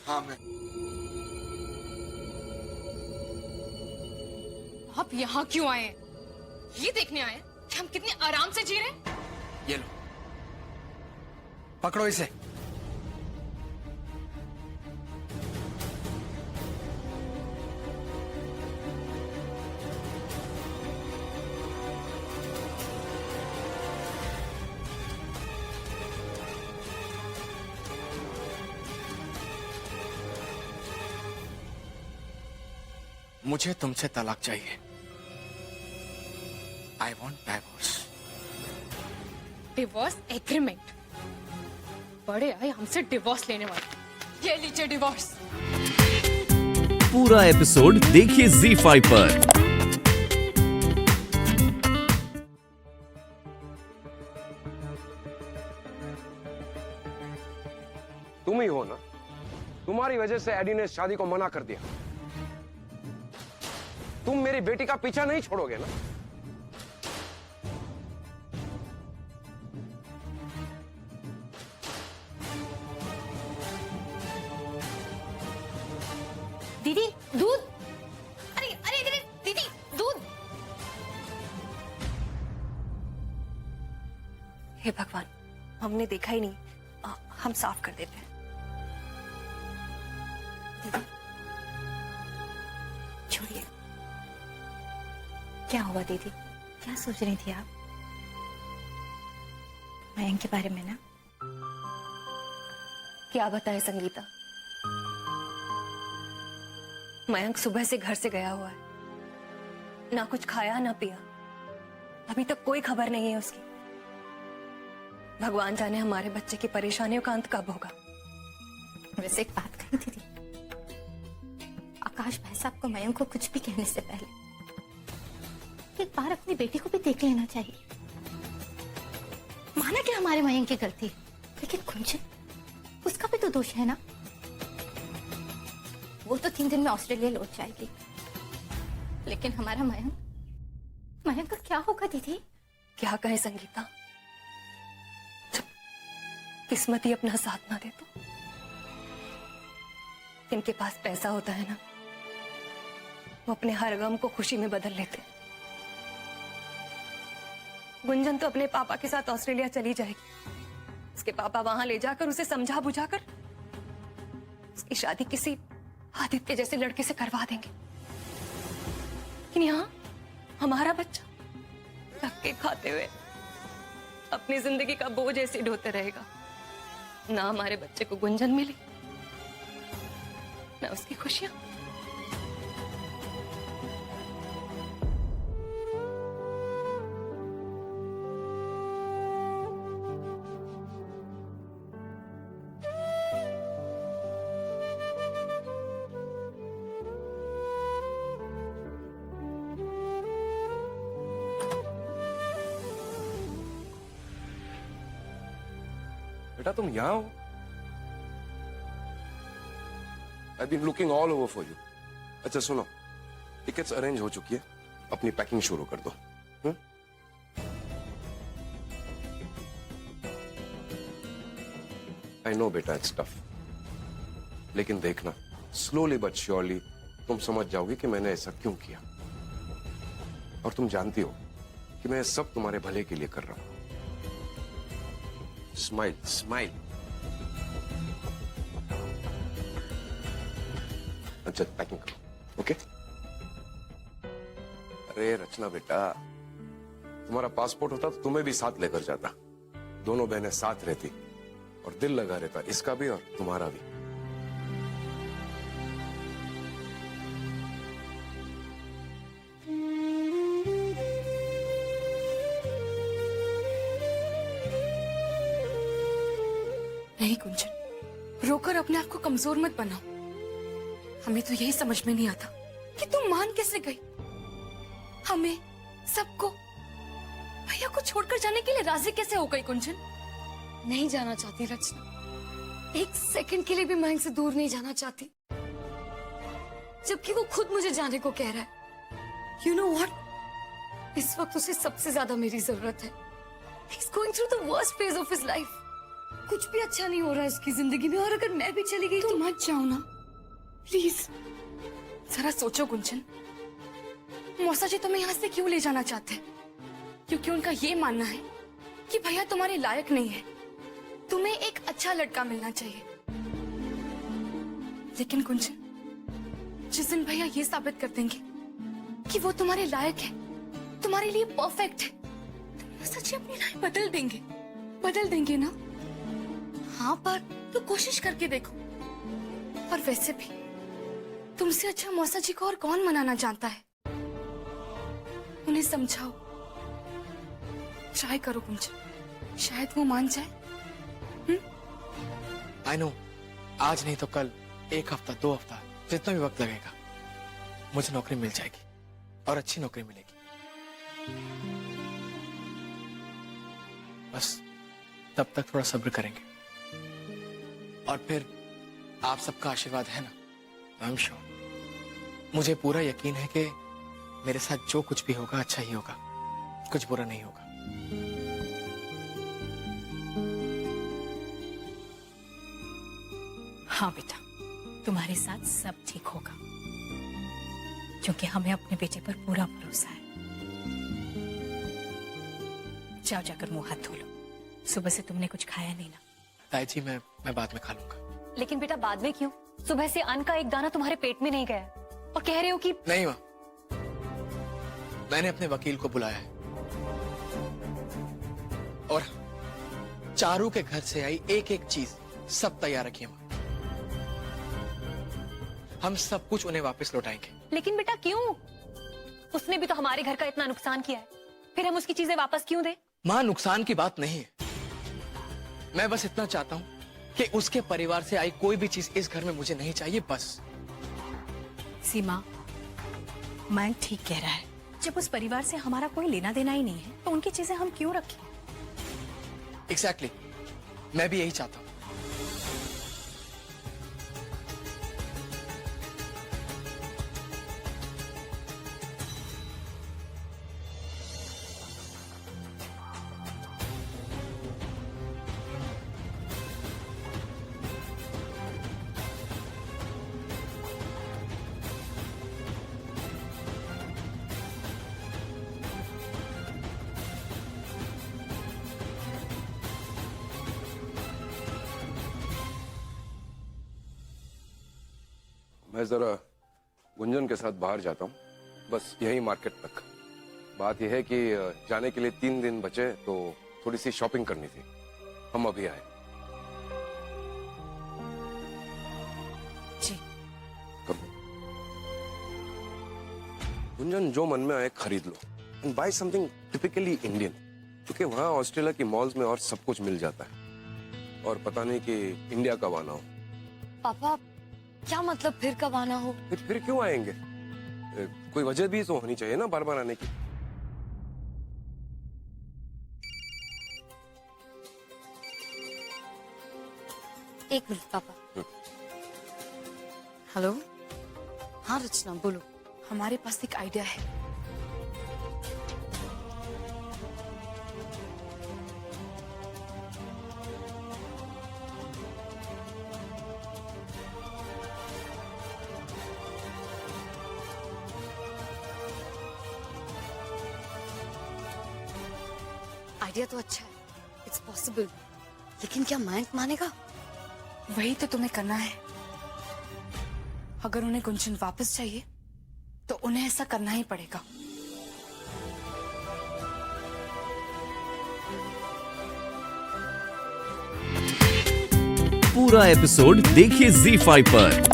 हाँ मैं। आप यहाँ क्यों आए हैं? ये देखने आए हैं कि हम कितने आराम से जी रहे हैं? ये लो, पकड़ो इसे। मुझे तुमसे तलाक चाहिए। I want divorce. Divorce agreement? बड़े आए हमसे डिवोर्स लेने वाले। ये लीजिए डिवोर्स। पूरा एपिसोड देखिए ZEE5 पर। तुम ही हो ना, तुम्हारी वजह से एडी ने शादी को मना कर दिया। तुम मेरी बेटी का पीछा नहीं छोड़ोगे ना? दीदी दूध। अरे अरे दीदी दीदी दूध। हे भगवान, हमने देखा ही नहीं। हम साफ कर देते हैं। दीदी छोड़िए। क्या हुआ दीदी? क्या सोच रही थी आप? मयंक के बारे में ना? क्या बताएं संगीता, मयंक सुबह से घर से गया हुआ है। ना कुछ खाया ना पिया। अभी तक कोई खबर नहीं है उसकी। भगवान जाने हमारे बच्चे की परेशानियों का अंत कब होगा। वैसे एक बात कही दीदी, आकाश भाई साहब को मयंक को कुछ भी कहने से पहले एक बार अपनी बेटी को भी देख लेना चाहिए। माना कि हमारे मयंक की गलती है, लेकिन कुंजन, उसका भी तो दोष है ना। वो तो 3 दिन में ऑस्ट्रेलिया लौट जाएगी, लेकिन हमारा मयंक का क्या होगा दीदी? क्या कहे संगीता, जब किस्मत ही अपना साथ ना दे तो। इनके पास पैसा होता है ना, वो अपने हर गम को खुशी में बदल लेते। गुंजन तो अपने पापा के साथ ऑस्ट्रेलिया चली जाएगी। उसके पापा वहां ले जाकर उसे समझा बुझाकर उसकी शादी किसी आदित्य जैसे लड़के से करवा देंगे। लेकिन यहाँ हमारा बच्चा धक्के खाते हुए अपनी जिंदगी का बोझ ऐसे ढोते रहेगा। ना हमारे बच्चे को गुंजन मिली, ना उसकी खुशियां। बेटा तुम यहां हो? I've been looking all over for you. अच्छा सुनो, टिकट्स अरेंज हो चुकी है, अपनी पैकिंग शुरू कर दो। I know बेटा it's tough, लेकिन देखना स्लोली बट श्योरली तुम समझ जाओगे कि मैंने ऐसा क्यों किया। और तुम जानती हो कि मैं सब तुम्हारे भले के लिए कर रहा हूं। Smile smile. अच्छा पैकिंग करो, ओके? अरे रचना बेटा, तुम्हारा पासपोर्ट होता तो तुम्हें भी साथ लेकर जाता। दोनों बहनें साथ रहती और दिल लगा रहता, इसका भी और तुम्हारा भी। नहीं गुंजन, रोकर अपने आप को कमजोर मत बनाओ। हमें तो यही समझ में नहीं आता कि तुम मान कैसे गई। हमें सबको भैया को छोड़कर जाने के लिए राजी कैसे हो गई गुंजन? नहीं जाना चाहती रचना, एक सेकंड के लिए भी मयंक से दूर नहीं जाना चाहती, जबकि वो खुद मुझे जाने को कह रहा है। यू नो व्हाट, इस वक्त उसे सबसे ज्यादा मेरी जरूरत है। He's going through the worst phase of his life. कुछ भी अच्छा नहीं हो रहा है इसकी जिंदगी में, और अगर मैं भी चली गई तुम मत जाओ ना प्लीज। जरा सोचो गुंजन, मौसा जी तुम्हें यहाँ से क्यों ले जाना चाहते हैं? क्योंकि उनका ये मानना है कि भैया तुम्हारे लायक नहीं है, तुम्हें एक अच्छा लड़का मिलना चाहिए। लेकिन गुंजन, जिस दिन भैया ये साबित कर देंगे कि वो तुम्हारे लायक है, तुम्हारे लिए परफेक्ट है, तो सच अपनी लाइफ बदल देंगे ना? हाँ, पर तो कोशिश करके देखो। और वैसे भी तुमसे अच्छा मौसा जी को और कौन मनाना जानता है? उन्हें समझाओ, ट्राई करो गुंजन, शायद वो मान जाए। आई नो, आज नहीं तो कल, 1 हफ्ता 2 हफ्ता, जितना भी वक्त लगेगा, मुझे नौकरी मिल जाएगी और अच्छी नौकरी मिलेगी। बस तब तक थोड़ा सब्र करेंगे, और फिर आप सबका आशीर्वाद है ना, आई एम श्योर, मुझे पूरा यकीन है कि मेरे साथ जो कुछ भी होगा अच्छा ही होगा, कुछ बुरा नहीं होगा। हाँ बेटा, तुम्हारे साथ सब ठीक होगा, क्योंकि हमें अपने बेटे पर पूरा भरोसा है। जाओ जाकर मुंह हाथ धो लो, सुबह से तुमने कुछ खाया नहीं ना। ताई जी, मैं बाद में खा लूंगा। लेकिन बेटा बाद में क्यों? सुबह से अन्न का एक दाना तुम्हारे पेट में नहीं गया है, और कह रहे हो कि नहीं माँ, मैंने अपने वकील को बुलाया है और चारू के घर से आई एक एक चीज सब तैयार रखी है माँ। हम सब कुछ उन्हें वापस लौटाएंगे। लेकिन बेटा क्यों? उसने भी तो हमारे घर का इतना नुकसान किया है, फिर हम उसकी चीजें वापस क्यों दें? माँ, नुकसान की बात नहीं है, मैं बस इतना चाहता हूं कि उसके परिवार से आई कोई भी चीज इस घर में मुझे नहीं चाहिए, बस। सीमा, मैं ठीक कह रहा है, जब उस परिवार से हमारा कोई लेना देना ही नहीं है तो उनकी चीजें हम क्यों रखें? एग्जैक्टली, मैं भी यही चाहता हूं। मैं जरा गुंजन के साथ बाहर जाता हूँ, बस यही मार्केट तक। बात यह है कि जाने के लिए 3 दिन बचे, तो थोड़ी सी शॉपिंग करनी थी। हम अभी आए। जी। कब? गुंजन, जो मन में आए खरीद लो, and buy something typically Indian, क्योंकि वहां ऑस्ट्रेलिया की मॉल्स में और सब कुछ मिल जाता है, और पता नहीं कि इंडिया कब आना हो। पापा, क्या मतलब फिर कब आना हो? फिर क्यों आएंगे? कोई वजह भी तो होनी चाहिए ना बार बार आने की। एक मिनट पापा। हेलो, हाँ रचना बोलो। हमारे पास एक आइडिया है। आइडिया तो अच्छा है, इट्स पॉसिबल, लेकिन क्या मयंक मानेगा? वही तो तुम्हें करना है। अगर उन्हें गुंजन वापस चाहिए तो उन्हें ऐसा करना ही पड़ेगा। पूरा एपिसोड देखिए ZEE5 पर।